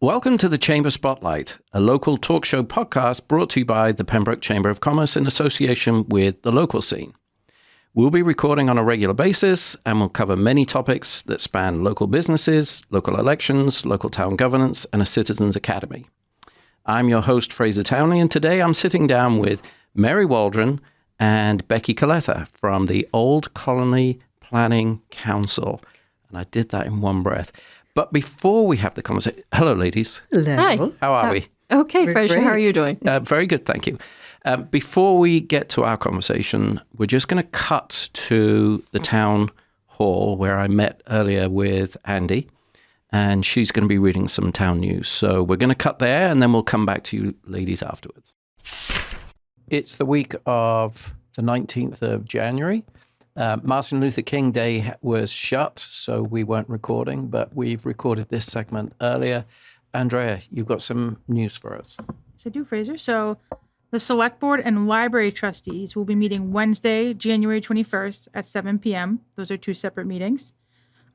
Welcome to the Chamber Spotlight, a local talk show podcast brought to you by the Pembroke Chamber of Commerce in association with the local scene. We'll be recording on a regular basis and we'll cover many topics that span local businesses, local elections, local town governance, and a citizens' academy. I'm your host, Fraser Townley, and today I'm sitting down with Mary Waldron and Becky Colleta from the Old Colony Planning Council. And I did that in one breath. But before we have the conversation, hello, ladies. Hello. Hi. How are we? Okay, Fraser, how are you doing? Very good, thank you. Before we get to our conversation, we're just going to cut to the town hall where I met earlier with Andy, and she's going to be reading some town news. So we're going to cut there, and then we'll come back to you ladies afterwards. It's the week of the 19th of January. Martin Luther King Day was shut, so we weren't recording, but we've recorded this segment earlier. Andrea, you've got some news for us. Yes, I do, Fraser. So the Select Board and Library Trustees will be meeting Wednesday, January 21st at 7 p.m. Those are two separate meetings.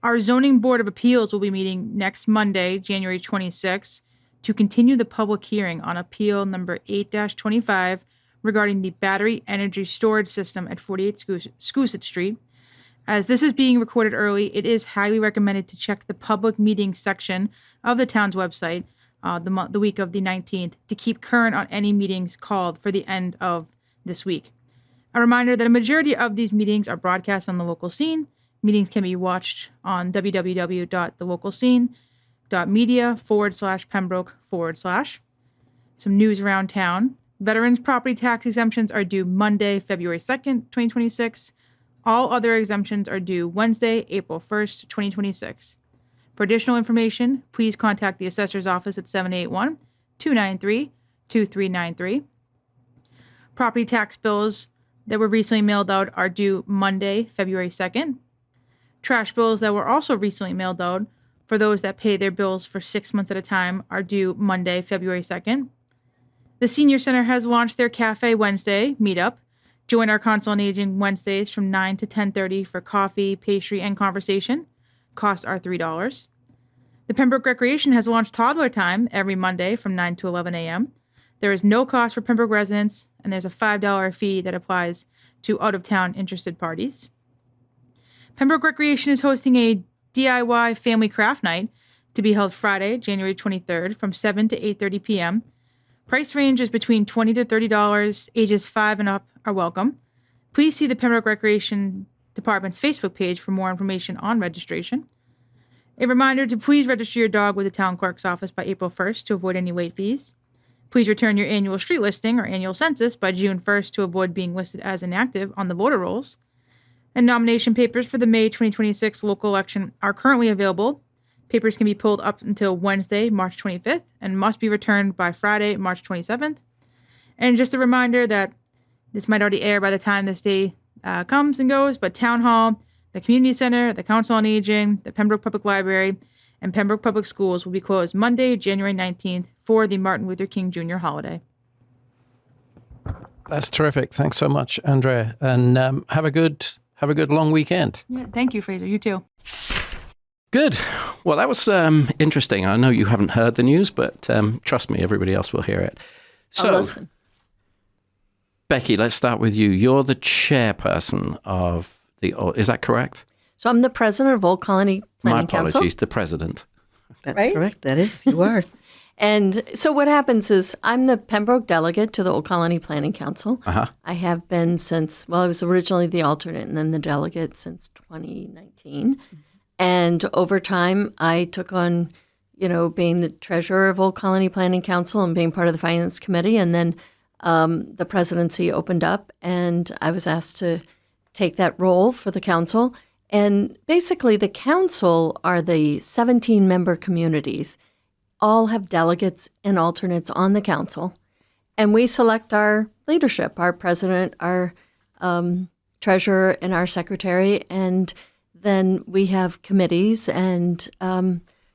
Our Zoning Board of Appeals will be meeting next Monday, January 26th, to continue the public hearing on Appeal number 8-25 regarding the battery energy storage system at 48 Scoosett Street. As this is being recorded early, it is highly recommended to check the public meetings section of the town's website the week of the 19th to keep current on any meetings called for the end of this week. A reminder that a majority of these meetings are broadcast on the local scene. Meetings can be watched on www.thelocalscene.media/Pembroke/. Some news around town. Veterans property tax exemptions are due Monday, February 2nd, 2026. All other exemptions are due Wednesday, April 1st, 2026. For additional information, please contact the Assessor's Office at 781-293-2393. Property tax bills that were recently mailed out are due Monday, February 2nd. Trash bills that were also recently mailed out for those that pay their bills for 6 months at a time are due Monday, February 2nd. The Senior Center has launched their Cafe Wednesday meetup. Join our Council on Aging Wednesdays from 9 to 10:30 for coffee, pastry, and conversation. Costs are $3. The Pembroke Recreation has launched Toddler Time every Monday from 9 to 11 a.m. There is no cost for Pembroke residents, and there's a $5 fee that applies to out-of-town interested parties. Pembroke Recreation is hosting a DIY Family Craft Night to be held Friday, January 23rd from 7 to 8:30 p.m. Price range is between $20 to $30. Ages 5 and up are welcome. Please see the Pembroke Recreation Department's Facebook page for more information on registration. A reminder to please register your dog with the town clerk's office by April 1st to avoid any late fees. Please return your annual street listing or annual census by June 1st to avoid being listed as inactive on the voter rolls. And nomination papers for the May 2026 local election are currently available. Papers can be pulled up until Wednesday, March 25th, and must be returned by Friday, March 27th. And just a reminder that this might already air by the time this day comes and goes, but Town Hall, the Community Center, the Council on Aging, the Pembroke Public Library, and Pembroke Public Schools will be closed Monday, January 19th for the Martin Luther King Jr. holiday. That's terrific. Thanks so much, Andrea. And have a good long weekend. Yeah, thank you, Fraser. You too. Good. Well, that was interesting. I know you haven't heard the news, but trust me, everybody else will hear it. So, I'll listen. Becky, let's start with you. You're the chairperson of the, is that correct? So I'm the president of Old Colony Planning Council. My apologies, the president. That's right? correct. That is, you are. And so what happens is I'm the Pembroke delegate to the Old Colony Planning Council. Uh-huh. I have been since, I was originally the alternate and then the delegate since 2019. And over time, I took on, being the treasurer of Old Colony Planning Council and being part of the finance committee. And then the presidency opened up and I was asked to take that role for the council. And basically, the council are the 17-member communities. All have delegates and alternates on the council. And we select our leadership, our president, our treasurer, and our secretary. And then we have committees and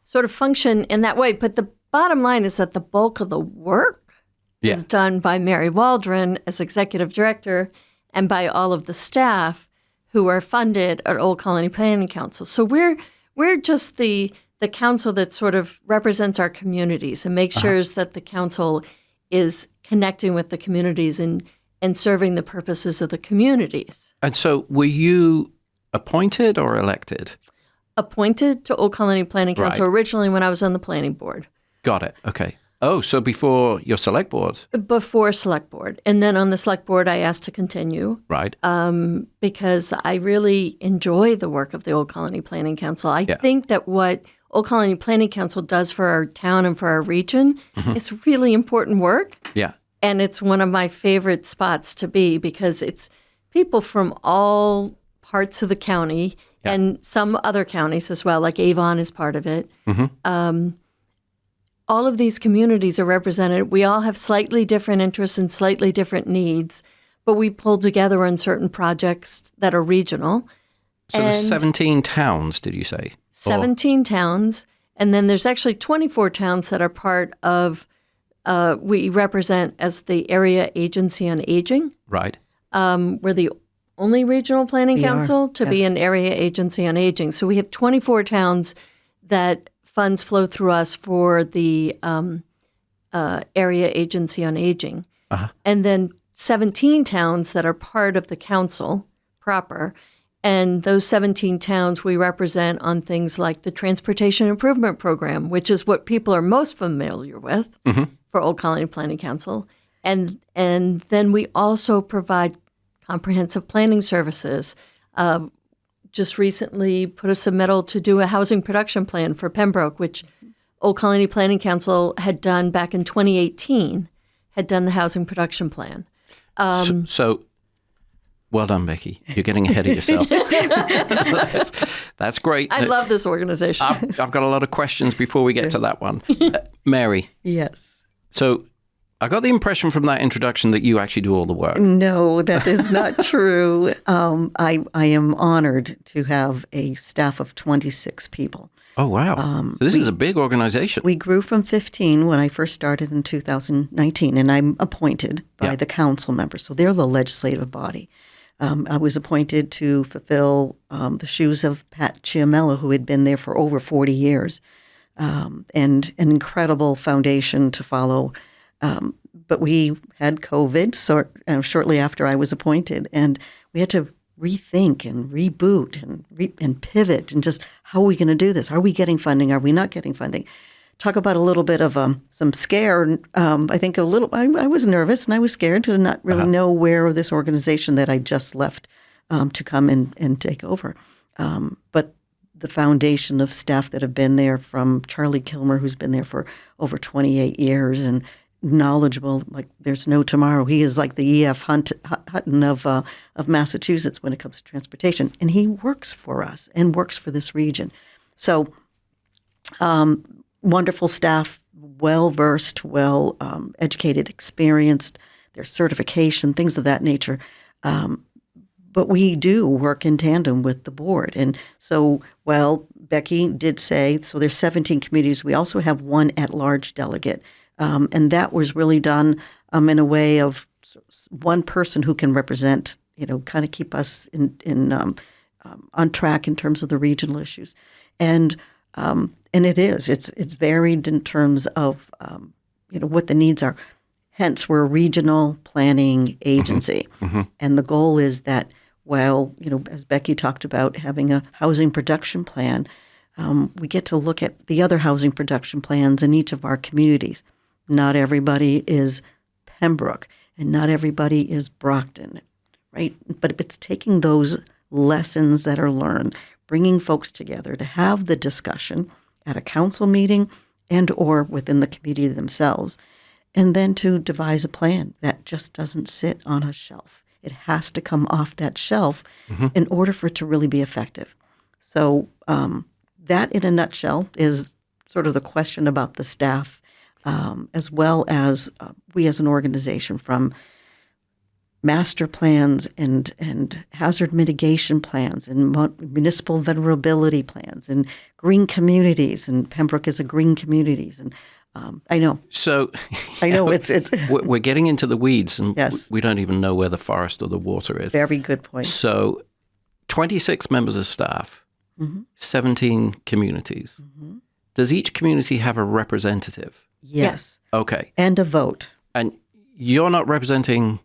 sort of function in that way. But the bottom line is that the bulk of the work is done by Mary Waldron as executive director and by all of the staff who are funded at Old Colony Planning Council. So we're just the the council that sort of represents our communities and makes sure that the council is connecting with the communities and serving the purposes of the communities. And so were you appointed or elected? Appointed to Old Colony Planning Council originally when I was on the planning board. Got it. Okay. Oh, so before your select board? Before select board. And then on the select board, I asked to continue. Right. Because I really enjoy the work of the Old Colony Planning Council. I think that what Old Colony Planning Council does for our town and for our region, it's really important work. Yeah. And it's one of my favorite spots to be because it's people from all parts of the county and some other counties as well, like Avon is part of it. All of these communities are represented. We all have slightly different interests and slightly different needs, but we pull together on certain projects that are regional. So there's 17 towns, did you say? 17 towns. And then there's actually 24 towns that are part of, we represent as the Area Agency on Aging. Right. We're the only regional planning council to be an Area Agency on Aging. So we have 24 towns that funds flow through us for the Area Agency on Aging. And then 17 towns that are part of the council proper. And those 17 towns we represent on things like the Transportation Improvement Program, which is what people are most familiar with for Old Colony Planning Council. And then we also provide comprehensive planning services. Just recently put a submittal to do a housing production plan for Pembroke, which Old Colony Planning Council had done back in 2018, had done the housing production plan. So well done, Becky. You're getting ahead of yourself. That's great. I love this organization. I've got a lot of questions before we get to that one. Mary. Yes. So I got the impression from that introduction that you actually do all the work. No, that is not true. I am honored to have a staff of 26 people. Oh, wow. So this is a big organization. We grew from 15 when I first started in 2019, and I'm appointed by the council members. So they're the legislative body. I was appointed to fulfill the shoes of Pat Chiamello, who had been there for over 40 years, and an incredible foundation to follow. But we had COVID shortly after I was appointed, and we had to rethink and reboot and pivot and just how are we going to do this? Are we getting funding? Are we not getting funding? Talk about a little bit of some scare. I think I was nervous and I was scared to not really know where this organization that I just left to come and take over. But the foundation of staff that have been there, from Charlie Kilmer, who's been there for over 28 years and knowledgeable like there's no tomorrow. He is like the E.F. Hutton of Massachusetts when it comes to transportation. And he works for us and works for this region. So wonderful staff, well-versed, well-educated, experienced, their certification, things of that nature. But we do work in tandem with the board. And so, Becky did say, so there's 17 committees. We also have one at-large delegate. And that was really done in a way of one person who can represent, kind of keep us on track in terms of the regional issues. And it's varied in terms of, what the needs are. Hence, we're a regional planning agency. And the goal is that as Becky talked about, having a housing production plan, we get to look at the other housing production plans in each of our communities. Not everybody is Pembroke, and not everybody is Brockton, right? But it's taking those lessons that are learned, bringing folks together to have the discussion at a council meeting and or within the community themselves, and then to devise a plan that just doesn't sit on a shelf. It has to come off that shelf in order for it to really be effective. So that, in a nutshell, is sort of the question about the staff, as well as we as an organization, from master plans and hazard mitigation plans and municipal vulnerability plans and green communities. And Pembroke is a green communities. And I know. So I know it's we're getting into the weeds, and yes. we don't even know where the forest or the water is. Very good point. So 26 members of staff, 17 communities. does each community have a representative? Yes. Okay. And a vote. And you're not representing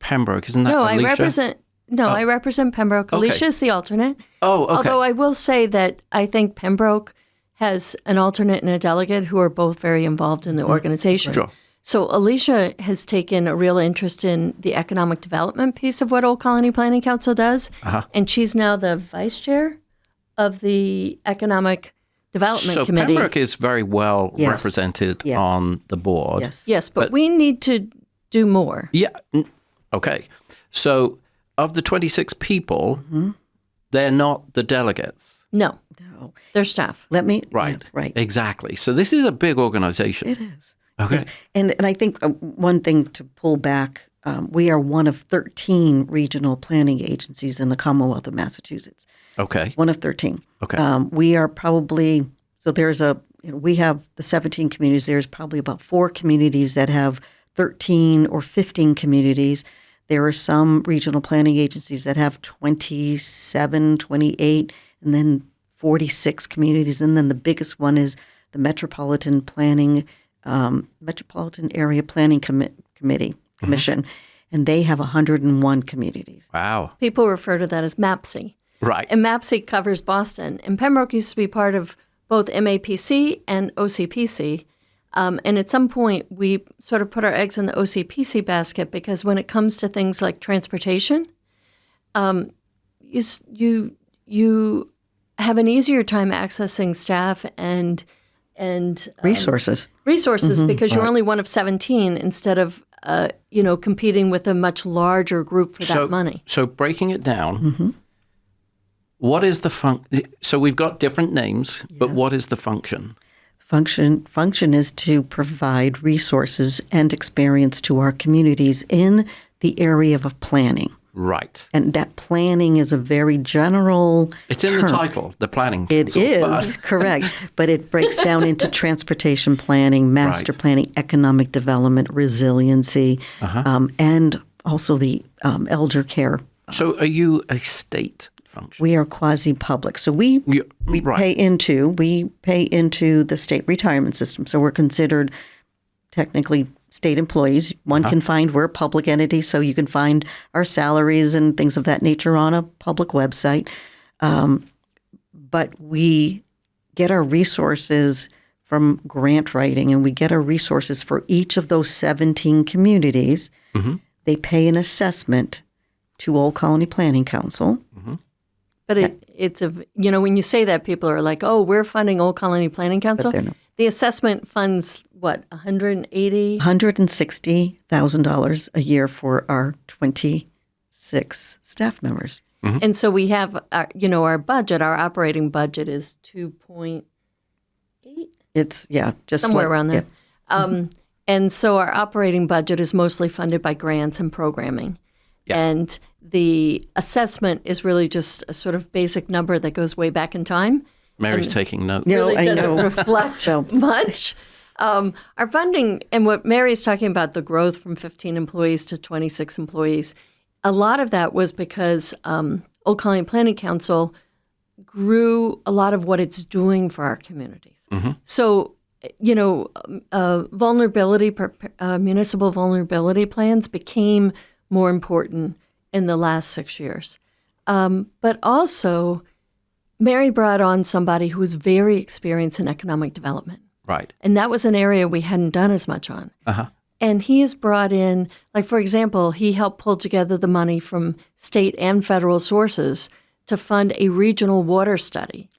Pembroke, isn't that No, Alicia? I represent Pembroke. Okay. Alicia is the alternate. Oh, okay. Although I will say that I think Pembroke has an alternate and a delegate who are both very involved in the organization. Sure. So Alicia has taken a real interest in the economic development piece of what Old Colony Planning Council does, and she's now the vice chair of the Economic Development Committee. So Pembroke is very well Yes. represented Yes. on the board. Yes. Yes, but we need to do more. Yeah. Okay. So of the 26 people, they're not the delegates. No, No. they're staff. Let me. Right. Yeah, right. Exactly. So this is a big organization. It is. Okay. Yes. And I think one thing to pull back, we are one of 13 regional planning agencies in the Commonwealth of Massachusetts. Okay. One of 13. Okay. We are probably, so we have the 17 communities. There's probably about 4 communities that have 13 or 15 communities. There are some regional planning agencies that have 27, 28, and then 46 communities. And then the biggest one is the Metropolitan Area Planning Commission, and they have 101 communities. Wow. People refer to that as MAPC. Right. And MAPC covers Boston. And Pembroke used to be part of both MAPC and OCPC. And at some point, we sort of put our eggs in the OCPC basket because when it comes to things like transportation, you have an easier time accessing staff and Resources. because you're only one of 17 instead of competing with a much larger group for that money. So breaking it down, what is the So we've got different names, but what is the function? Function is to provide resources and experience to our communities in the area of planning. Right. And that planning is a very general It's in term. the title, the planning. It council, is, but- correct. But it breaks down into transportation planning, master Right. planning, economic development, resiliency, and also the elder care. So are you a state function? We are quasi-public. So we right. pay into the state retirement system. So we're considered technically state employees. One can find, we're a public entity, so you can find our salaries and things of that nature on a public website. But we get our resources from grant writing, and we get our resources for each of those 17 communities. They pay an assessment to Old Colony Planning Council. But it's when you say that, people are like, oh, we're funding Old Colony Planning Council. they're not. The assessment funds, what, $180? $160,000 a year for our 26 staff members. And so we have, our budget, our operating budget is 2.8? It's, just Somewhere like- around there. And so our operating budget is mostly funded by grants and programming. Yeah. And the assessment is really just a sort of basic number that goes way back in time. Mary's taking notes. No, Really I doesn't know. reflect So- much. Our funding, and what Mary's talking about, the growth from 15 employees to 26 employees, a lot of that was because Old Colony Planning Council grew a lot of what it's doing for our communities. So, municipal vulnerability plans became more important in the last 6 years. But also, Mary brought on somebody who was very experienced in economic development. Right. And that was an area we hadn't done as much on. And he has brought in, like, for example, he helped pull together the money from state and federal sources to fund a regional water study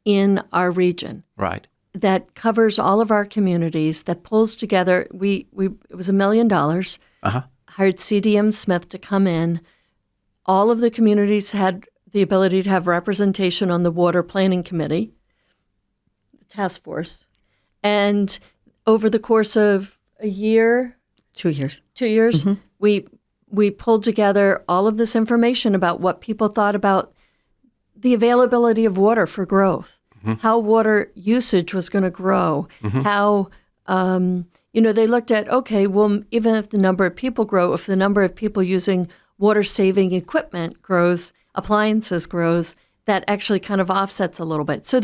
in our region Right. that covers all of our communities, that pulls together, it was $1 million, hired CDM Smith to come in. All of the communities had the ability to have representation on the Water Planning Committee, the task force. And over the course of a year, 2 years. 2 years, we pulled together all of this information about what people thought about the availability of water for growth, how water usage was going to grow, how, they looked at, okay, well, even if the number of people grow, if the number of people using water-saving equipment grows, appliances grows, that actually kind of offsets a little bit. So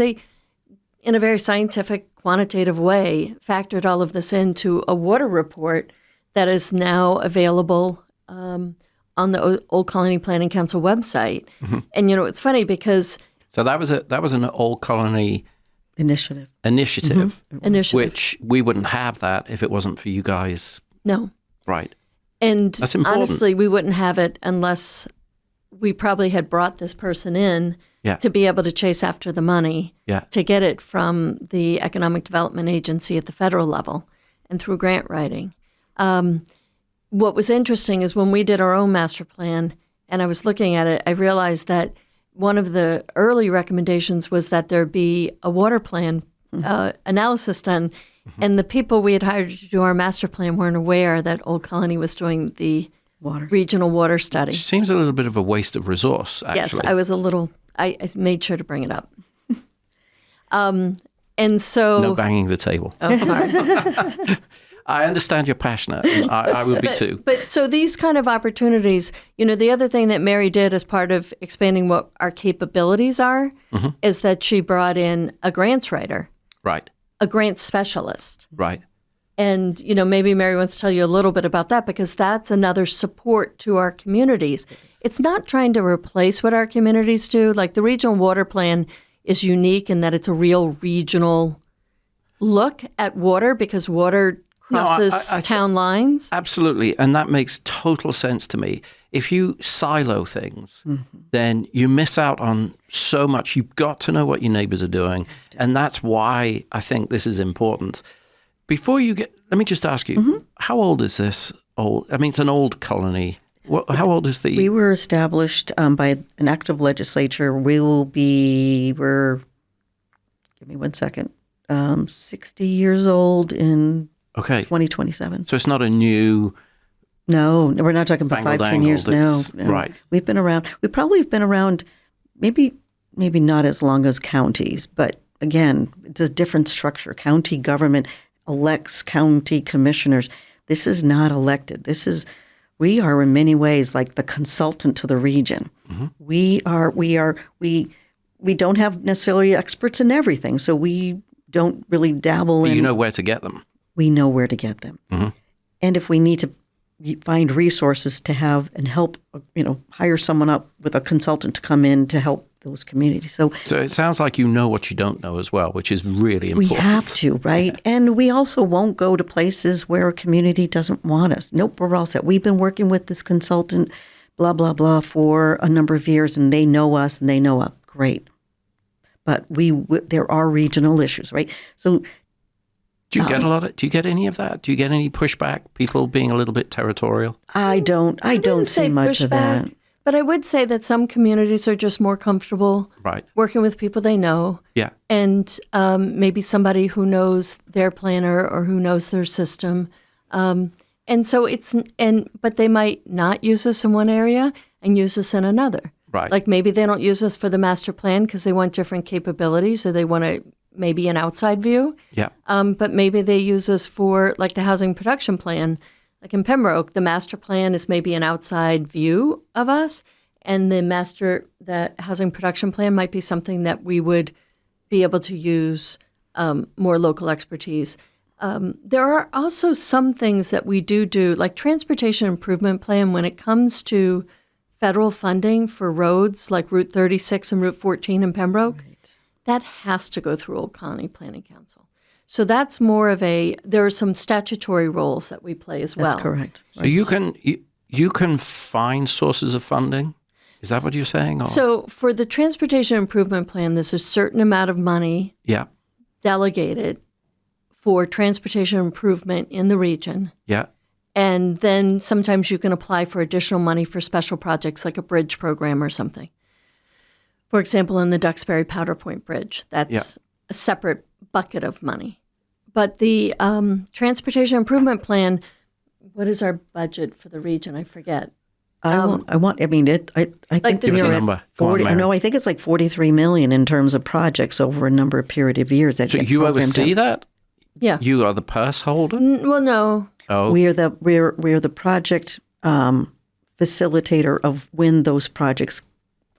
in a very scientific, quantitative way, factored all of this into a water report that is now available on the Old Colony Planning Council website. Mm-hmm. And, it's funny because... So that was an Old Colony initiative, Initiative. which we wouldn't have that if it wasn't for you guys. No. Right. And That's important. honestly, we wouldn't have it unless we probably had brought this person in to be able to chase after the money to get it from the Economic Development Agency at the federal level and through grant writing. What was interesting is when we did our own master plan and I was looking at it, I realized that one of the early recommendations was that there be a water plan analysis done. And the people we had hired to do our master plan weren't aware that Old Colony was doing the regional water study. It seems a little bit of a waste of resource, actually. Yes, I was I made sure to bring it up. And so... No banging the table. Oh, sorry. I understand you're passionate. And I would be too. But so these kind of opportunities, the other thing that Mary did as part of expanding what our capabilities are is that she brought in a grants writer. Right. A grants specialist. Right. And, maybe Mary wants to tell you a little bit about that because that's another support to our communities. It's not trying to replace what our communities do. Like the regional water plan is unique in that it's a real regional look at water because water crosses town lines. Absolutely. And that makes total sense to me. If you silo things, then you miss out on so much. You've got to know what your neighbors are doing. And that's why I think this is important. Before you let me just ask you, how old is this? It's an old colony. How old is the... We were established by an act of legislature. Give me 1 second, 60 years old in 2027. So it's not a new... No, we're not talking about 5-10 years. No. Right. We've been around. We probably have been around maybe not as long as counties, but again, it's a different structure. County government elects county commissioners. This is not elected. We are in many ways like the consultant to the region. We don't have necessarily experts in everything, so we don't really dabble in. You know where to get them. We know where to get them. And if we need to find resources to have and help, hire someone up with a consultant to come in to help those communities. So it sounds like you know what you don't know as well, which is really important. We have to, right? And we also won't go to places where a community doesn't want us. Nope, we're all set. We've been working with this consultant, blah, blah, blah, for a number of years, and they know us and they know us. Great. But there are regional issues, right? So do you get any of that? Do you get any pushback? People being a little bit territorial? I don't see much of that. But I would say that some communities are just more comfortable working with people they know. Yeah. And maybe somebody who knows their planner or who knows their system. And so but they might not use us in one area and use us in another. Right. Like maybe they don't use us for the master plan because they want different capabilities or they want maybe an outside view. Yeah. But maybe they use us for like the housing production plan. Like in Pembroke, the master plan is maybe an outside view of us, and the housing production plan might be something that we would be able to use more local expertise. There are also some things that we do, like transportation improvement plan when it comes to federal funding for roads like Route 36 and Route 14 in Pembroke. Right. That has to go through Old Colony Planning Council. So that's more of there are some statutory roles that we play as well. That's correct. So you can find sources of funding? Is that what you're saying? Or? So for the transportation improvement plan, there's a certain amount of money delegated for transportation improvement in the region. Yeah. And then sometimes you can apply for additional money for special projects like a bridge program or something. For example, in the Duxbury Powder Point Bridge, that's a separate bucket of money. But the transportation improvement plan, what is our budget for the region? I forget. I think give us a number. 40. I think it's like $43 million in terms of projects over a number of period of years. So you oversee that? Yeah. You are the purse holder? Well, no. Oh. We are the project facilitator of when those projects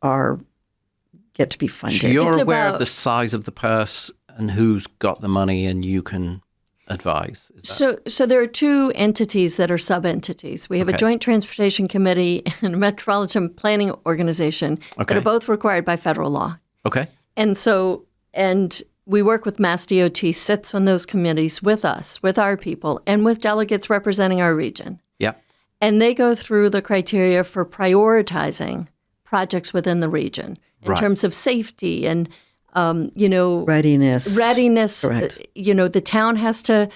get to be funded. So you're aware of the size of the purse and who's got the money and you can advise? Is that... So there are two entities that are sub-entities. We have a joint transportation committee and a metropolitan planning organization that are both required by federal law. Okay. And we work with Mass DOT, sits on those committees with us, with our people, and with delegates representing our region. Yeah. And they go through the criteria for prioritizing projects within the region in terms of safety and, readiness. Correct. The town has to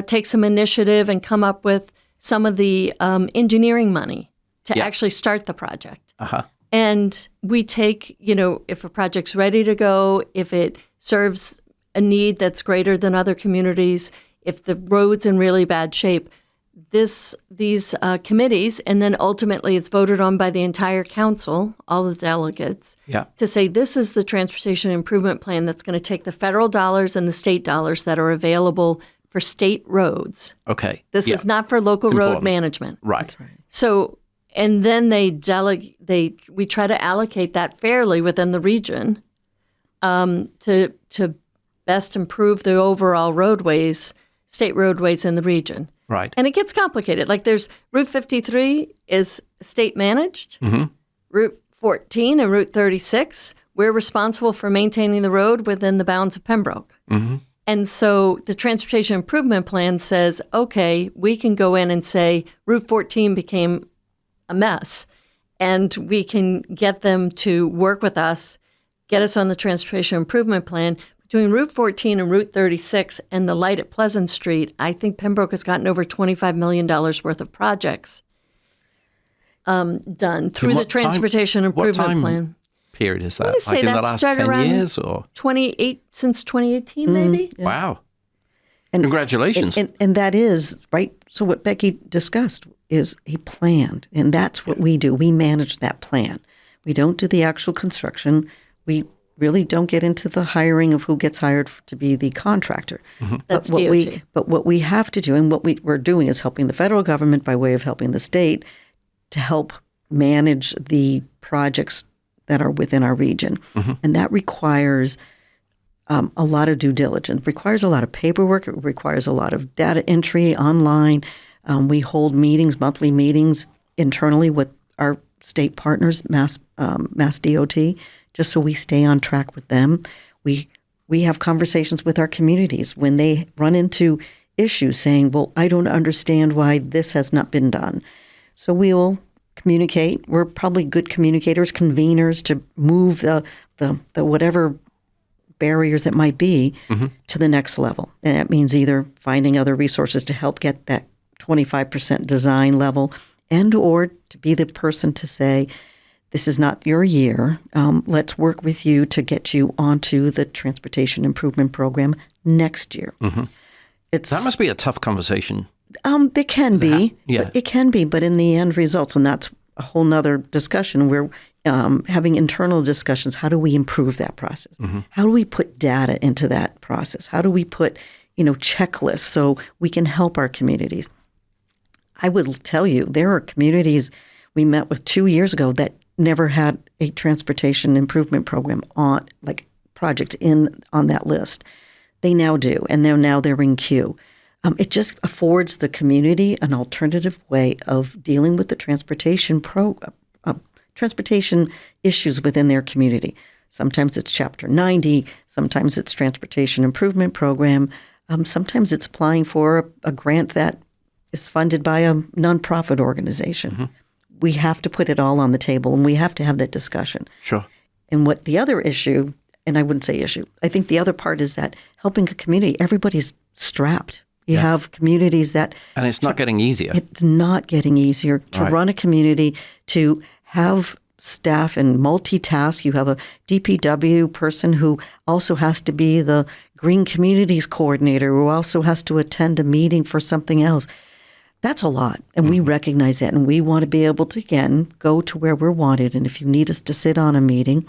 take some initiative and come up with some of the engineering money to actually start the project. Uh-huh. And we take, if a project's ready to go, if it serves a need that's greater than other communities, if the road's in really bad shape, these committees, and then ultimately it's voted on by the entire council, all the delegates, to say this is the transportation improvement plan that's going to take the federal dollars and the state dollars that are available for state roads. Okay. This is not for local road management. Right. That's right. So, and then we try to allocate that fairly within the region to best improve the overall roadways, state roadways in the region. Right. And it gets complicated. Like there's Route 53 is state managed. Mm-hmm. Route 14 and Route 36, we're responsible for maintaining the road within the bounds of Pembroke. Mm-hmm. And so the transportation improvement plan says, okay, we can go in and say Route 14 became a mess, and we can get them to work with us, get us on the transportation improvement plan. Between Route 14 and Route 36 and the light at Pleasant Street, I think Pembroke has gotten over $25 million worth of projects done through the transportation improvement plan. Period is that? I want to say in the that last started 10 around years or since 2018, maybe. Yeah. Wow. And, congratulations. And that is, right, so what Becky discussed is he planned, and that's what we do. We manage that plan. We don't do the actual construction. We really don't get into the hiring of who gets hired to be the contractor. Mm-hmm. That's DOT. But what we have to do, and what we're doing is helping the federal government by way of helping the state to help manage the projects that are within our region. Mm-hmm. And that requires a lot of due diligence, requires a lot of paperwork, it requires a lot of data entry online. We hold meetings, monthly meetings internally with our state partners, Mass DOT, just so we stay on track with them. We have conversations with our communities when they run into issues saying, well, I don't understand why this has not been done. So we will communicate. We're probably good communicators, conveners to move the whatever barriers it might be to the next level. And that means either finding other resources to help get that 25% design level and or to be the person to say, this is not your year. Let's work with you to get you onto the transportation improvement program next year. Mm-hmm. That must be a tough conversation. It can be. Yeah. It can be, but in the end results, and that's a whole nother discussion, we're having internal discussions. How do we improve that process? Mm-hmm. How do we put data into that process? How do we put, checklists so we can help our communities? I would tell you, there are communities we met with 2 years ago that never had a transportation improvement program on that list. They now do, and they're in queue. It just affords the community an alternative way of dealing with the transportation issues within their community. Sometimes it's Chapter 90, sometimes it's Transportation Improvement Program, sometimes it's applying for a grant that is funded by a nonprofit organization. Mm-hmm. We have to put it all on the table, and we have to have that discussion. Sure. And what the other issue, and I wouldn't say issue, I think the other part is that helping a community, everybody's strapped. You have communities that... And it's not getting easier. It's not getting easier to run a community, to have staff and multitask. You have a DPW person who also has to be the Green Communities Coordinator, who also has to attend a meeting for something else. That's a lot, and we recognize that, and we want to be able to, again, go to where we're wanted. And if you need us to sit on a meeting,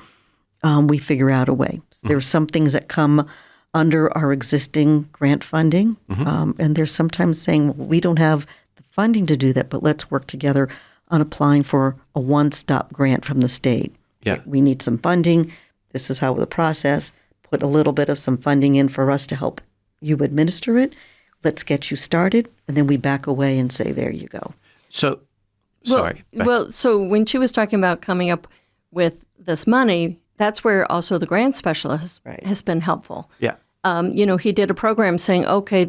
we figure out a way. There's some things that come under our existing grant funding, and there's sometimes saying, well, we don't have the funding to do that, but let's work together on applying for a one-stop grant from the state. Yeah. We need some funding. This is how the process. put a little bit of some funding in for us to help you administer it. Let's get you started. And then we back away and say, there you go. So, sorry. So when she was talking about coming up with this money, that's where also the grant specialist has been helpful. Yeah. He did a program saying, okay,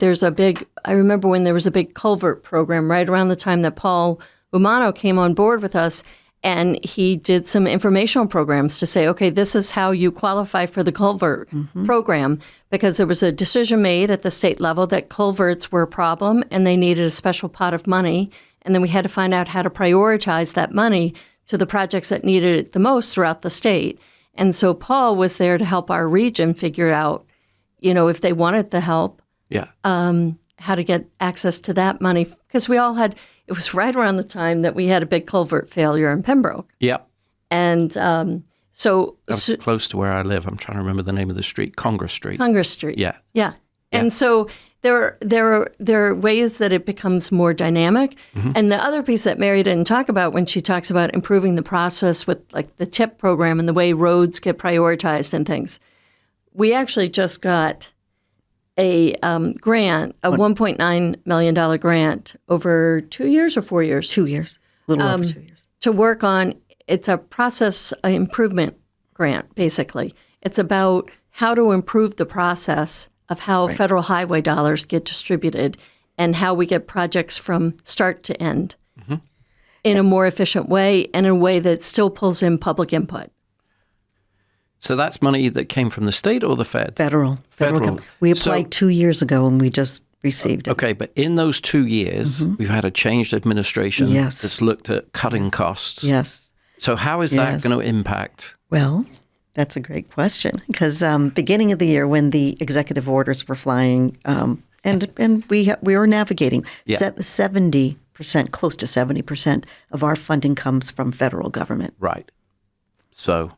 I remember when there was a big culvert program right around the time that Paul Umano came on board with us, and he did some informational programs to say, okay, this is how you qualify for the culvert program, because there was a decision made at the state level that culverts were a problem and they needed a special pot of money. And then we had to find out how to prioritize that money to the projects that needed it the most throughout the state. And so Paul was there to help our region figure out, if they wanted the help, how to get access to that money. Because it was right around the time that we had a big culvert failure in Pembroke. Yep. And so... That's close to where I live. I'm trying to remember the name of the street. Congress Street. Congress Street. Yeah. Yeah. And so there are ways that it becomes more dynamic. And the other piece that Mary didn't talk about when she talks about improving the process with like the TIP program and the way roads get prioritized and things, we actually just got a grant, a $1.9 million grant over 2 years or 4 years? 2 years, a little over 2 years. To work on, it's a process improvement grant, basically. It's about how to improve the process of how federal highway dollars get distributed and how we get projects from start to end in a more efficient way and in a way that still pulls in public input. So that's money that came from the state or the feds? Federal. We applied 2 years ago and we just received it. Okay, but in those 2 years, we've had a changed administration that's looked at cutting costs. Yes. So how is that going to impact? Well, that's a great question, because beginning of the year when the executive orders were flying, and we were navigating, 70%, close to 70% of our funding comes from federal government. Right. So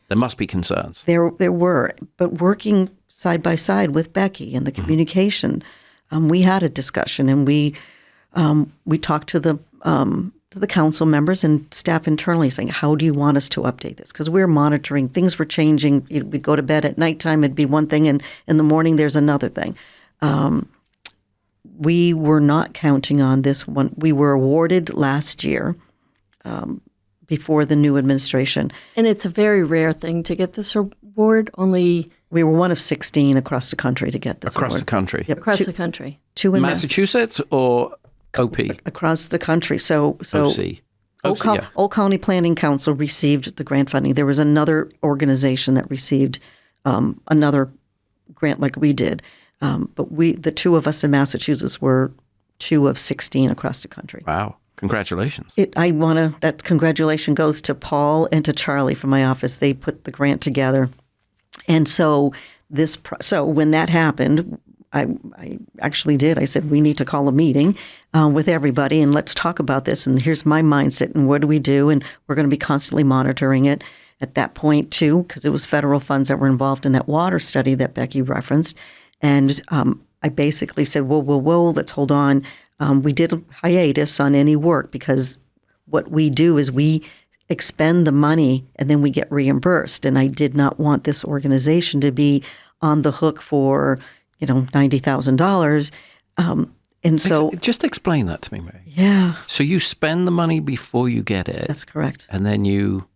there must be concerns. There were, but working side by side with Becky and the communication, we had a discussion, and we talked to the council members and staff internally, saying, "How do you want us to update this?" Because we're monitoring. Things were changing. We'd go to bed at nighttime, it'd be one thing, and in the morning there's another thing. We were not counting on this one. We were awarded last year. Before the new administration. And it's a very rare thing to get this award. We were one of 16 across the country to get this across award. The country? Yep. Across the country. Two in Massachusetts or OP? Across the country. So OC. Old Colony Planning Council received the grant funding. There was another organization that received another grant like we did. But the two of us in Massachusetts were 2 of 16 across the country. Wow. Congratulations. That congratulation goes to Paul and to Charlie from my office. They put the grant together. And so when that happened, I actually did. I said, we need to call a meeting with everybody and let's talk about this. And here's my mindset and what do we do? And we're going to be constantly monitoring it at that point too, because it was federal funds that were involved in that water study that Becky referenced. And I basically said, whoa, let's hold on. We did a hiatus on any work because what we do is we expend the money and then we get reimbursed. And I did not want this organization to be on the hook for, $90,000. And so just explain that to me, Mary. Yeah. So you spend the money before you get it. That's correct. And then you...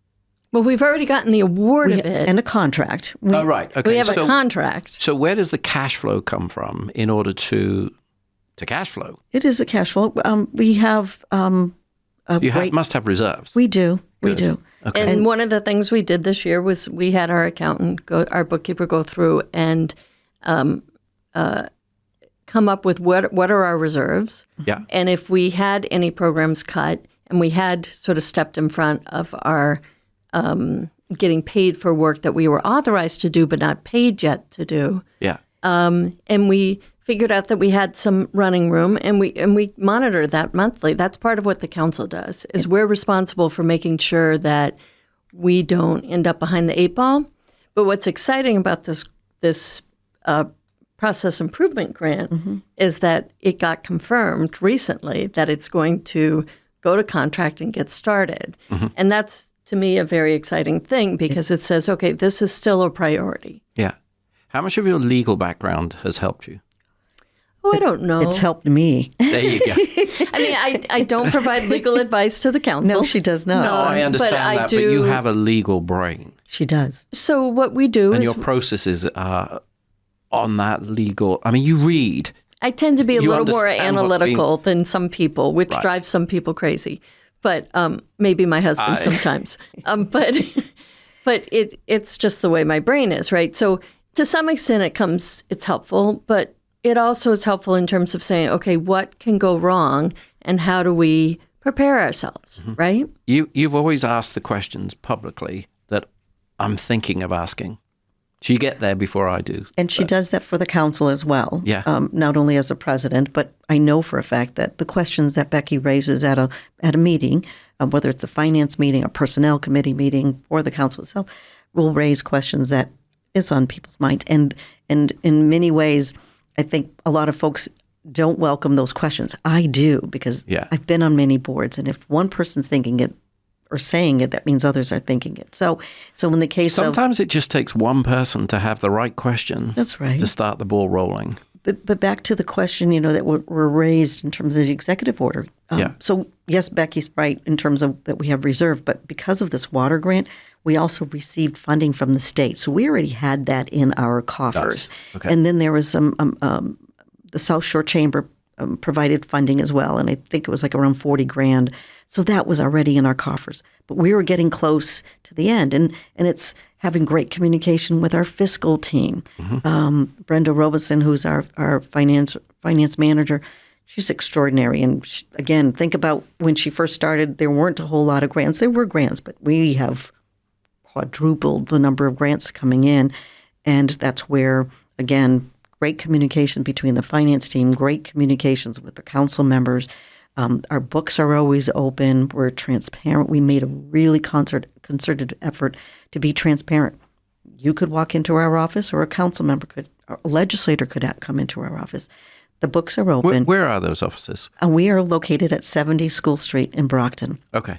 Well, we've already gotten the award of it. And a contract. Right. Okay. We have a contract. So where does the cash flow come from in order to cash flow? It is a cash flow. We have must have reserves. We do. Good. We do. Okay. And one of the things we did this year was we had our our bookkeeper go through and come up with what are our reserves. Yeah. And if we had any programs cut and we had sort of stepped in front of our getting paid for work that we were authorized to do but not paid yet to do. Yeah. And we figured out that we had some running room, and we monitor that monthly. That's part of what the council does, is we're responsible for making sure that we don't end up behind the 8 ball. But what's exciting about this process improvement grant is that it got confirmed recently that it's going to go to contract and get started. And that's, to me, a very exciting thing because it says, okay, this is still a priority. Yeah. How much of your legal background has helped you? Oh, I don't know. It's helped me. There you go. I mean, I don't provide legal advice to the council. No, she does not. No, I understand that, but you have a legal brain. She does. So what we do And is your processes are on that legal. I mean, you read. I tend to be a You little more understand what's analytical than some people, which Right. drives some people crazy. But maybe my husband sometimes. But it's just the way my brain is, right? So to some extent, it's helpful, but it also is helpful in terms of saying, okay, what can go wrong, and how do we prepare ourselves, right? You've always asked the questions publicly that I'm thinking of asking. So you get there before I do. And she does that for the council as well. Yeah. Not only as a president, but I know for a fact that the questions that Becky raises at a meeting, whether it's a finance meeting, a personnel committee meeting, or the council itself, will raise questions that is on people's mind. And in many ways, I think a lot of folks don't welcome those questions. I do, because I've been on many boards, and if one person's thinking it or saying it, that means others are thinking it. So in the case Sometimes it just takes one person to have the right question. That's right. To start the ball rolling. But back to the question, that were raised in terms of the executive order. So yes, Becky's right in terms of that we have reserve, but because of this water grant, we also received funding from the state. So we already had that in our coffers. Okay. And then there was some, the South Shore Chamber provided funding as well. And I think it was like around $40,000. So that was already in our coffers. But we were getting close to the end. And it's having great communication with our fiscal team. Brenda Robeson, who's our finance manager, she's extraordinary. And again, think about when she first started, there weren't a whole lot of grants. There were grants, but we have quadrupled the number of grants coming in. And that's where, again, great communication between the finance team, great communications with the council members. Our books are always open. We're transparent. We made a really concerted effort to be transparent. You could walk into our office, or a council member could, or a legislator could come into our office. The books are open. Where are those offices? And we are located at 70 School Street in Brockton. Okay.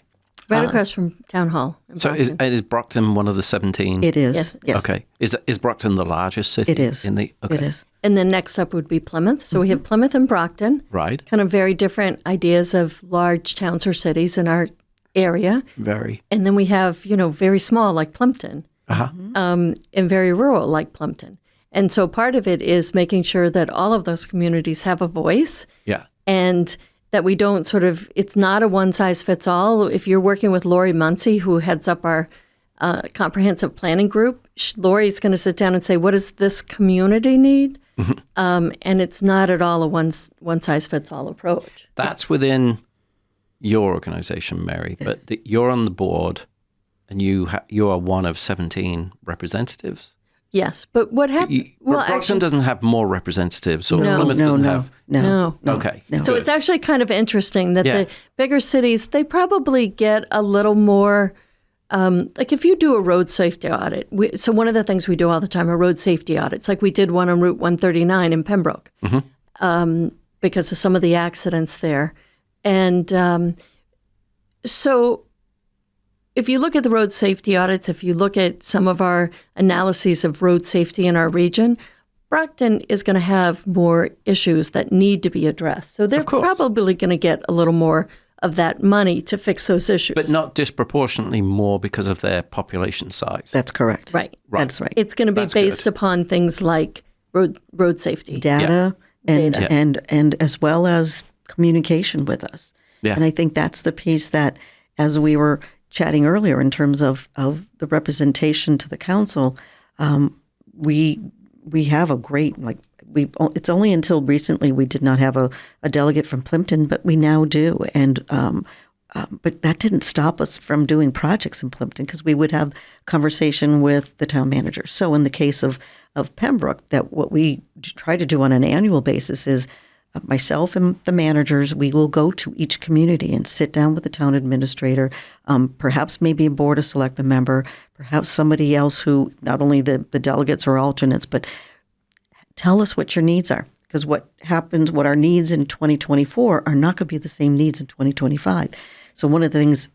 Right across from Town Hall. So is Brockton one of the 17? It is. Yes. Okay. Is Brockton the largest city? It is. Okay. It is. And then next up would be Plymouth. So we have Plymouth and Brockton. Right. Kind of very different ideas of large towns or cities in our area. Very. And then we have, very small like Plimpton. And very rural like Plimpton. And so part of it is making sure that all of those communities have a voice. Yeah. And that we don't it's not a one-size-fits-all. If you're working with Lori Muncie, who heads up our comprehensive planning group, Lori's going to sit down and say, what does this community need? And it's not at all a one-size-fits-all approach. That's within your organization, Mary, but you're on the board and you are one of 17 representatives. Yes, but what happened? Brockton doesn't have more representatives, or No. Plymouth doesn't have. No. Okay. No. So it's actually kind of interesting that the bigger cities, they probably get a little more, like if you do a road safety audit. So one of the things we do all the time are road safety audits. Like we did one on Route 139 in Pembroke because of some of the accidents there. And so if you look at the road safety audits, if you look at some of our analyses of road safety in our region, Brockton is going to have more issues that need to be addressed. So they're probably going to get a little more of that money to fix those issues. But not disproportionately more because of their population size. That's correct. Right. That's right. It's going to be based upon things like road safety. Data and as well as communication with us. Yeah. And I think that's the piece that, as we were chatting earlier in terms of the representation to the council, we have a great, it's only until recently we did not have a delegate from Plimpton, but we now do. And but that didn't stop us from doing projects in Plimpton, because we would have conversation with the town manager. So in the case of Pembroke, that what we try to do on an annual basis is myself and the managers, we will go to each community and sit down with the town administrator, perhaps maybe a board of selectmen member, perhaps somebody else who, not only the delegates or alternates, but tell us what your needs are. Because what our needs in 2024 are not going to be the same needs in 2025. So one of the things,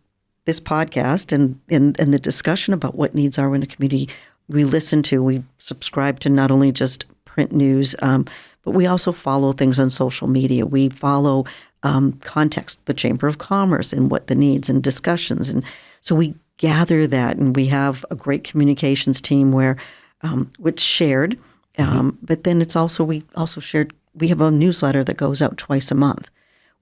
this podcast and the discussion about what needs are in a community we listen to, we subscribe to not only just print news, but we also follow things on social media. We follow context, the Chamber of Commerce and what the needs and discussions. And so we gather that, and we have a great communications team where it's shared. But then it's also, we have a newsletter that goes out twice a month.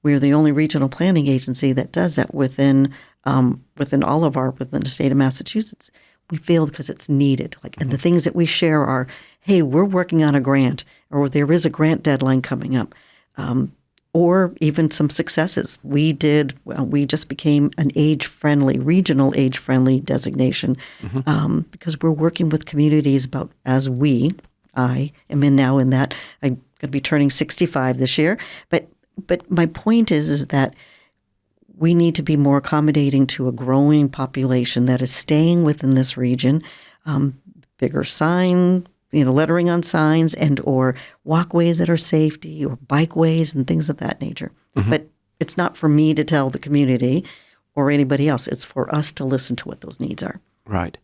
We're the only regional planning agency that does that within the state of Massachusetts. We feel because it's needed. And the things that we share are, hey, we're working on a grant, or there is a grant deadline coming up, or even some successes. We just became an regional age-friendly designation because we're working with communities about, I am now in that. I'm going to be turning 65 this year. But my point is that we need to be more accommodating to a growing population that is staying within this region. Bigger sign, lettering on signs, and or walkways that are safety, or bikeways and things of that nature. But it's not for me to tell the community or anybody else. It's for us to listen to what those needs are. Right.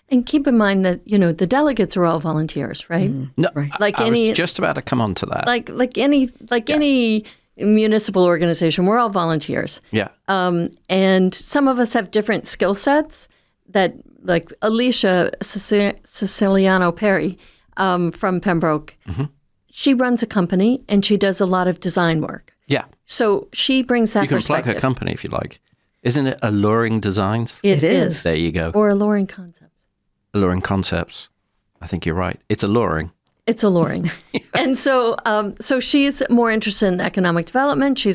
And keep in mind that, the delegates are all volunteers, right? No, Right. I was just about to come on to that. Like any municipal organization, we're all volunteers. Yeah. And some of us have different skill sets that, like Alicia Siciliano Perry from Pembroke, she runs a company and she does a lot of design work. Yeah. So she brings that You can perspective. plug her company if you like. Isn't it Alluring Designs? It is. There you go. Or Alluring Concepts. Alluring Concepts. I think you're right. It's alluring. It's alluring. And so she's more interested in economic development.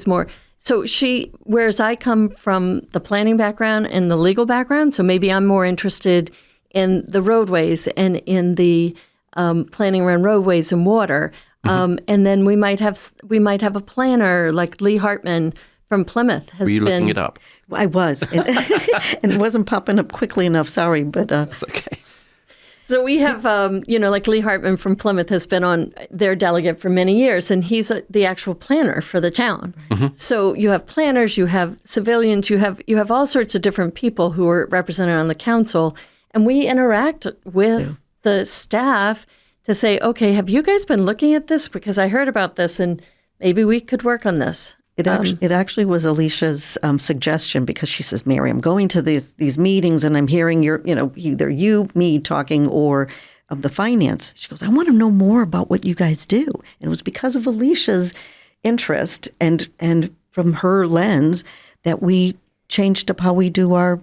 Whereas I come from the planning background and the legal background, so maybe I'm more interested in the roadways and in the planning around roadways and water. And then we might have a planner like Lee Hartman from Plymouth. Were you looking it up? I was, and it wasn't popping up quickly enough. Sorry, but That's okay. So we have, like Lee Hartman from Plymouth has been on their delegate for many years, and he's the actual planner for the town. So you have planners, you have civilians, you have all sorts of different people who are represented on the council, and we interact with the staff to say, okay, have you guys been looking at this? Because I heard about this, and maybe we could work on this. It actually was Alicia's suggestion, because she says, Mary, I'm going to these meetings and I'm hearing either me talking or of the finance. She goes, I want to know more about what you guys do. And it was because of Alicia's interest and from her lens that we changed up how we do our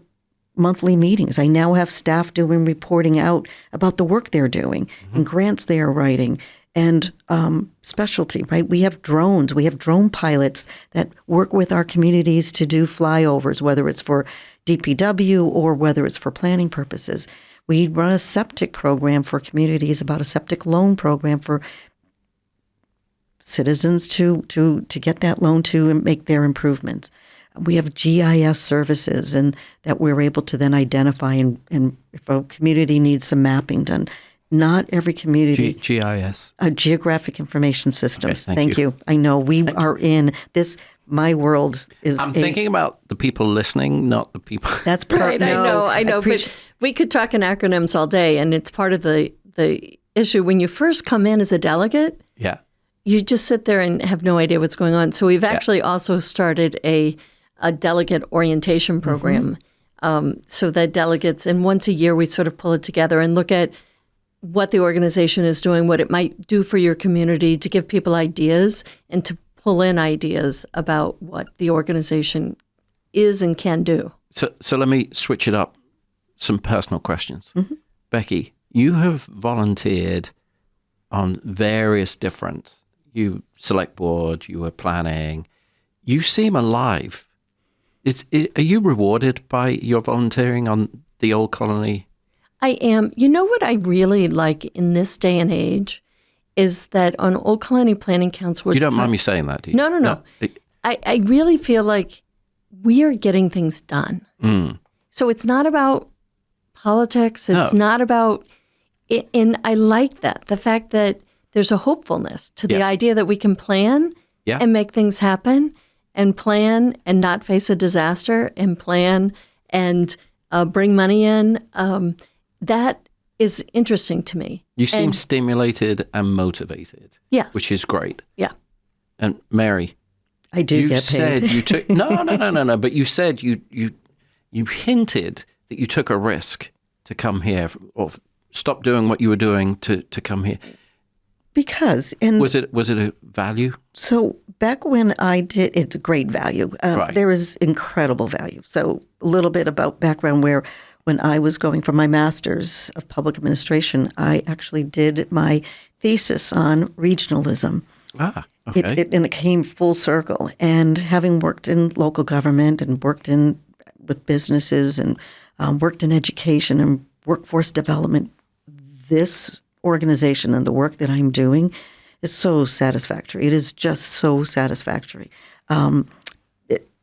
monthly meetings. I now have staff reporting out about the work they're doing and grants they are writing. And specialty, right? We have drones. We have drone pilots that work with our communities to do flyovers, whether it's for DPW or whether it's for planning purposes. We run a septic program for communities, about a septic loan program for citizens to get that loan to make their improvements. We have GIS services, and that we're able to then identify and if a community needs some mapping done. Not every community. GIS. Geographic Information Systems. Okay, thank you. I know we are in this. My world is. I'm thinking about the people listening, not the people. That's right. No, I know. But we could talk in acronyms all day, and it's part of the issue. When you first come in as a delegate, you just sit there and have no idea what's going on. So we've actually also started a delegate orientation program, so that delegates, and once a year we sort of pull it together and look at what the organization is doing, what it might do for your community, to give people ideas and to pull in ideas about what the organization is and can do. So let me switch it up. Some personal questions. Becky, you have volunteered on various different, you select board, you were planning. You seem alive. Are you rewarded by your volunteering on the Old Colony? I am. You know what I really like in this day and age is that on Old Colony Planning Council... You don't mind me saying that, do you? No. I really feel like we are getting things done. So it's not about politics. It's not about... And I like that. The fact that there's a hopefulness to the idea that we can plan and make things happen, and plan and not face a disaster, and plan and bring money in. That is interesting to me. You seem And- stimulated and motivated. Yes. Which is great. Yeah. And Mary, I do you get paid. said you took no. But you said you hinted that you took a risk to come here or stop doing what you were doing to come here. Because and Was it a value? so back when I did, it's a great value. Right. There was incredible value. So a little bit about background where when I was going for my master's of public administration, I actually did my thesis on regionalism. Ah, okay. And it came full circle. And having worked in local government and worked with businesses and worked in education and workforce development, this organization and the work that I'm doing is so satisfactory. It is just so satisfactory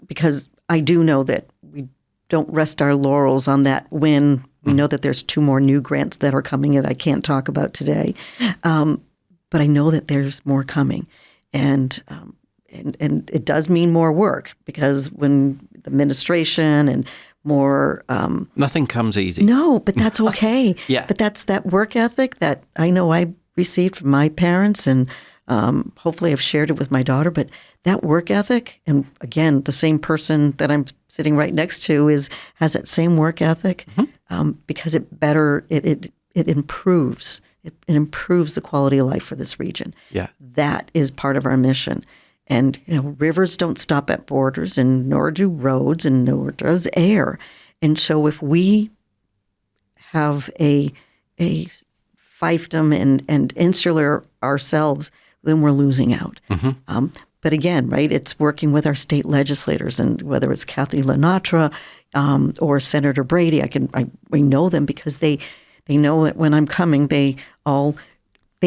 because I do know that we don't rest our laurels on that win. We know that there's 2 more new grants that are coming that I can't talk about today, but I know that there's more coming, and it does mean more work because when the administration and more Nothing comes easy. no, but that's okay. Yeah. But that's that work ethic that I know I received from my parents, and hopefully I've shared it with my daughter. But that work ethic, and again, the same person that I'm sitting right next to has that same work ethic because it improves. It improves the quality of life for this region. Yeah. That is part of our mission. And rivers don't stop at borders, and nor do roads, and nor does air. And so, if we have a fiefdom and insular ourselves, then we're losing out. But again, right, it's working with our state legislators, and whether it's Kathy Lenatra or Senator Brady, we know them because they know that when I'm coming, they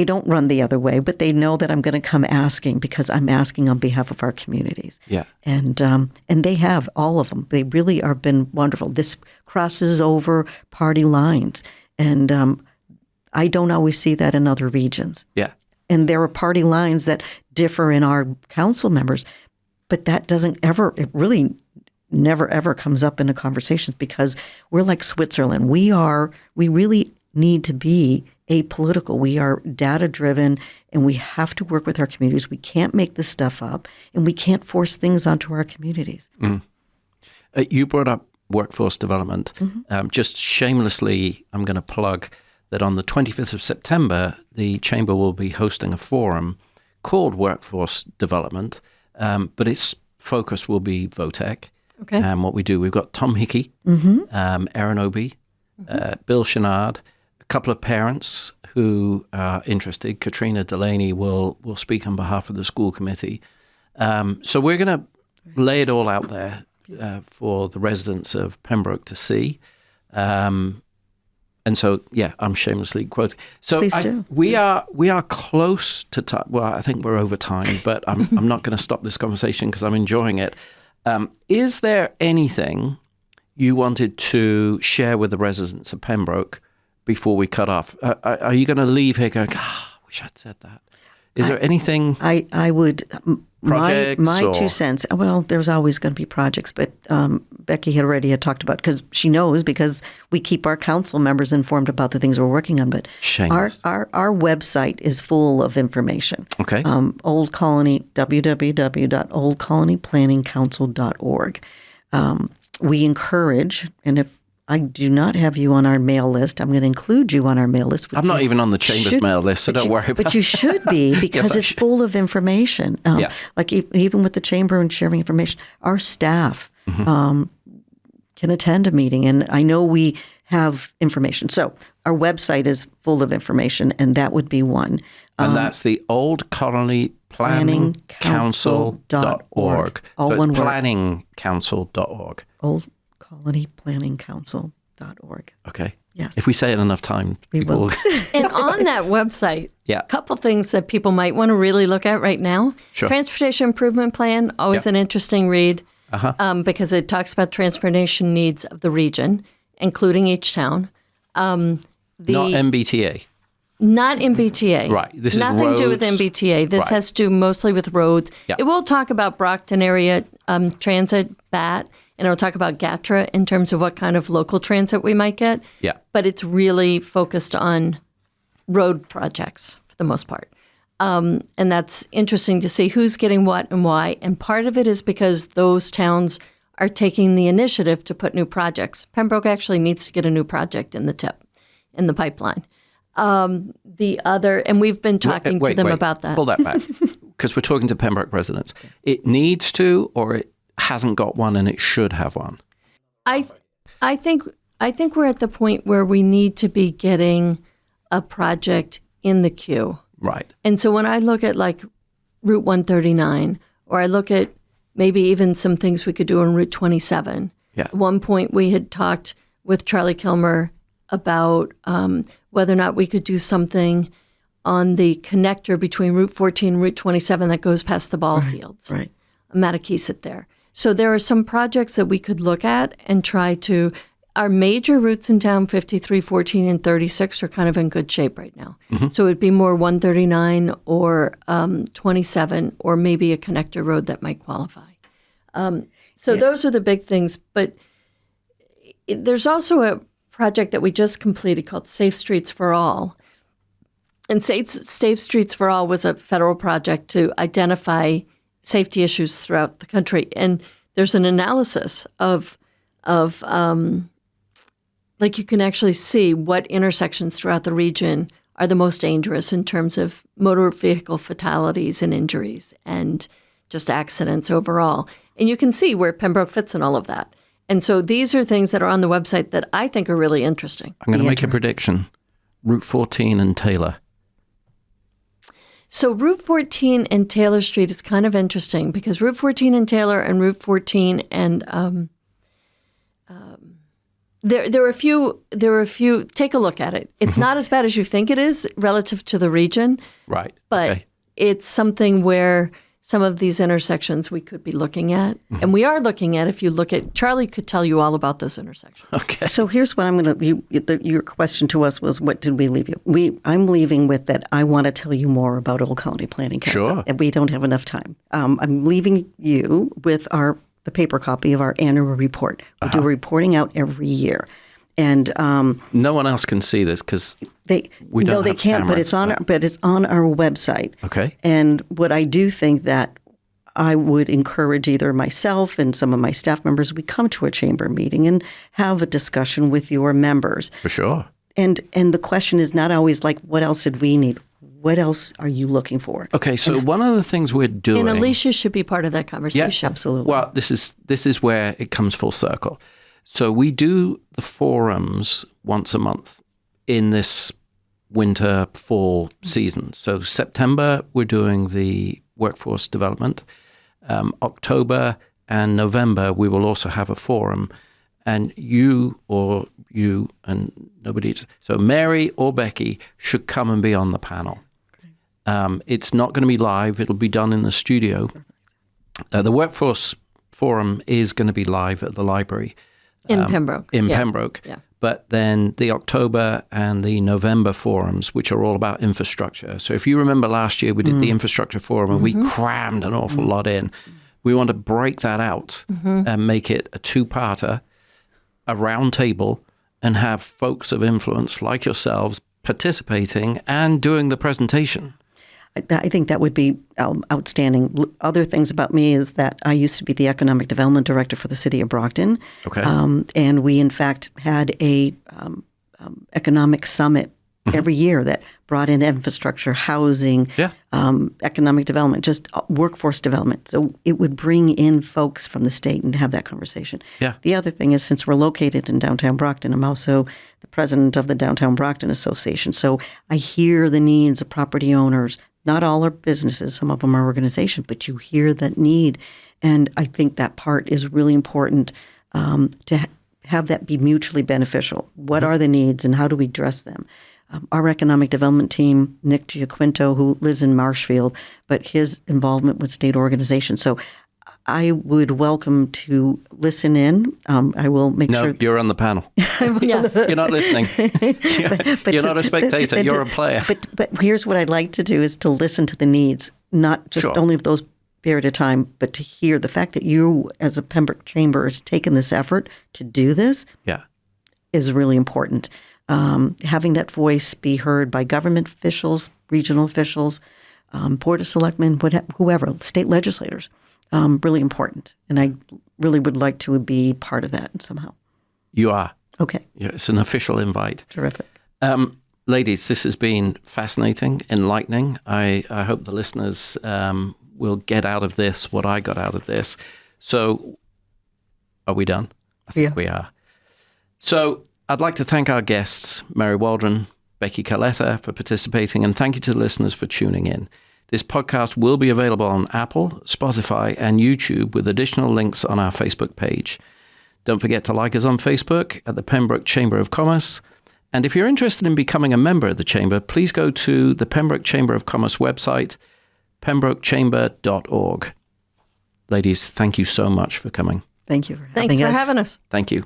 don't run the other way, but they know that I'm going to come asking because I'm asking on behalf of our communities. Yeah. And they have, all of them. They really have been wonderful. This crosses over party lines. And I don't always see that in other regions. Yeah. And there are party lines that differ in our council members, but that it really never ever comes up in the conversations because we're like Switzerland. We really need to be apolitical. We are data driven, and we have to work with our communities. We can't make this stuff up, and we can't force things onto our communities. You brought up workforce development. Just shamelessly, I'm going to plug that on the 25th of September, the Chamber will be hosting a forum called Workforce Development, but its focus will be VOTEC. Okay. And what we do, we've got Tom Hickey, Erin Obie, Bill Chenard, a couple of parents who are interested. Katrina Delaney will speak on behalf of the school committee. So we're going to lay it all out there for the residents of Pembroke to see. And so, yeah, I'm shamelessly quoting. So Please do. we are close to time. Well, I think we're over time, but I'm not going to stop this conversation because I'm enjoying it. Is there anything you wanted to share with the residents of Pembroke before we cut off? Are you going to leave here going, I wish I'd said that? Is there anything? I would. Projects my or- 2 cents. Well, there's always going to be projects, but Becky had talked about because she knows because we keep our council members informed about the things we're working on. But Shameless. our website is full of information. Okay. Old Colony, www.oldcolonyplanningcouncil.org. We encourage, and if I do not have you on our mail list, I'm going to include you on our mail list. I'm not even on the Chamber's mail list, so don't worry about it. But you should be because it's full of information. Yeah. Like even with the Chamber and sharing information, our staff can attend a meeting. And I know we have information. So our website is full of information, and that would be one. And that's the Old Colony planningcouncil.org. All So it's one word. planningcouncil.org. oldcolonyplanningcouncil.org. Okay. Yes. If we say it enough times, We people will. And on that website, Yeah. a couple things that people might want to really look at right now. Sure. Transportation Improvement Plan, always Yeah. an interesting read because it talks about transportation needs of the region, including each town. Not MBTA. Not MBTA. Right. This is nothing to do with roads. MBTA. This Right. has to do mostly with roads. Yeah. It will talk about Brockton area transit, BAT, and it'll talk about GATRA in terms of what kind of local transit we might get. Yeah. But it's really focused on road projects for the most part. And that's interesting to see who's getting what and why. And part of it is because those towns are taking the initiative to put new projects. Pembroke actually needs to get a new project in the pipeline. The other, and we've been talking to them about that. Pull that back, because we're talking to Pembroke residents. It needs to, or it hasn't got one and it should have one. I think we're at the point where we need to be getting a project in the queue. Right. And so when I look at like Route 139, or I look at maybe even some things we could do on Route 27. Yeah. At one point we had talked with Charlie Kilmer about whether or not we could do something on the connector between Route 14 and Route 27 that goes past the ball fields. Right. Mattakeesit there. So there are some projects that we could look at and try to. Our major routes in town, 53, 14, and 36, are kind of in good shape right now. Mm-hmm. So it'd be more 139 or 27, or maybe a connector road that might qualify. Those are the big things. But there's also a project that we just completed called Safe Streets for All. And Safe Streets for All was a federal project to identify safety issues throughout the country. And there's an analysis of like you can actually see what intersections throughout the region are the most dangerous in terms of motor vehicle fatalities and injuries and just accidents overall. And you can see where Pembroke fits in all of that. And so these are things that are on the website that I think are really interesting. I'm going to make a prediction. Route 14 and Taylor. So Route 14 and Taylor Street is kind of interesting because Route 14 and Taylor and Route 14 and there are a few. Take a look at it. It's not as bad as you think it is relative to the region, Right. but Okay. it's something where some of these intersections we could be looking at, and we are looking at. If you look at Charlie, could tell you all about those intersections. Okay. So here's what I'm going to. Your question to us was, what did we leave you? I'm leaving with that. I want to tell you more about Old Colony Planning Council, Sure. and we don't have enough time. I'm leaving you with the paper copy of our annual report. We do reporting out every year, and No one else can see this because they we don't they have can't. But cameras, it's on our website. Okay. And what I do think that I would encourage either myself and some of my staff members, we come to a chamber meeting and have a discussion with your members. For sure. And the question is not always like, what else did we need? What else are you looking for? Okay, so one of the things we're doing... And Alicia should be part of that conversation. Yeah, absolutely. Well, this is where it comes full circle. So we do the forums once a month in this winter, fall season. So September, we're doing the workforce development. October and November, we will also have a forum. And you and nobody... So Mary or Becky should come and be on the panel. It's not going to be live. It'll be done in the studio. The workforce forum is going to be live at the library. In Pembroke. Pembroke. Yeah. But then the October and the November forums, which are all about infrastructure. So if you remember last year, we did the infrastructure forum and we crammed an awful lot in. We want to break that out and make it a two-parter, a round table, and have folks of influence like yourselves participating and doing the presentation. I think that would be outstanding. Other things about me is that I used to be the economic development director for the city of Brockton. Okay. And we, in fact, had a economic summit every year that brought in infrastructure, housing, economic development, just workforce development. So it would bring in folks from the state and have that conversation. Yeah. The other thing is, since we're located in downtown Brockton, I'm also the president of the Downtown Brockton Association. So I hear the needs of property owners. Not all are businesses, some of them are organizations, but you hear that need. And I think that part is really important to have that be mutually beneficial. What are the needs and how do we address them? Our economic development team, Nick Giaquinto, who lives in Marshfield, but his involvement with state organizations. So I would welcome to listen in. I will make No, sure. you're on the panel. You're not listening. You're not a spectator. You're a player. But here's what I'd like to do is to listen to the needs, not just Sure. only of those period of time, but to hear the fact that you, as a Pembroke Chamber, has taken this effort to do this Yeah. is really important. Having that voice be heard by government officials, regional officials, Board of Selectmen, whoever, state legislators, really important. And I really would like to be part of that somehow. You are. Okay, Yeah, it's an official invite. terrific. Ladies, this has been fascinating, enlightening. I hope the listeners will get out of this what I got out of this. So, are we done? I think we are. So, I'd like to thank our guests, Mary Waldron, Becky Colleta, for participating, and thank you to the listeners for tuning in. This podcast will be available on Apple, Spotify, and YouTube with additional links on our Facebook page. Don't forget to like us on Facebook at the Pembroke Chamber of Commerce. And if you're interested in becoming a member of the Chamber, please go to the Pembroke Chamber of Commerce website, pembrokechamber.org. Ladies, thank you so much for coming. Thank you for having us. Thanks for having us. Thank you.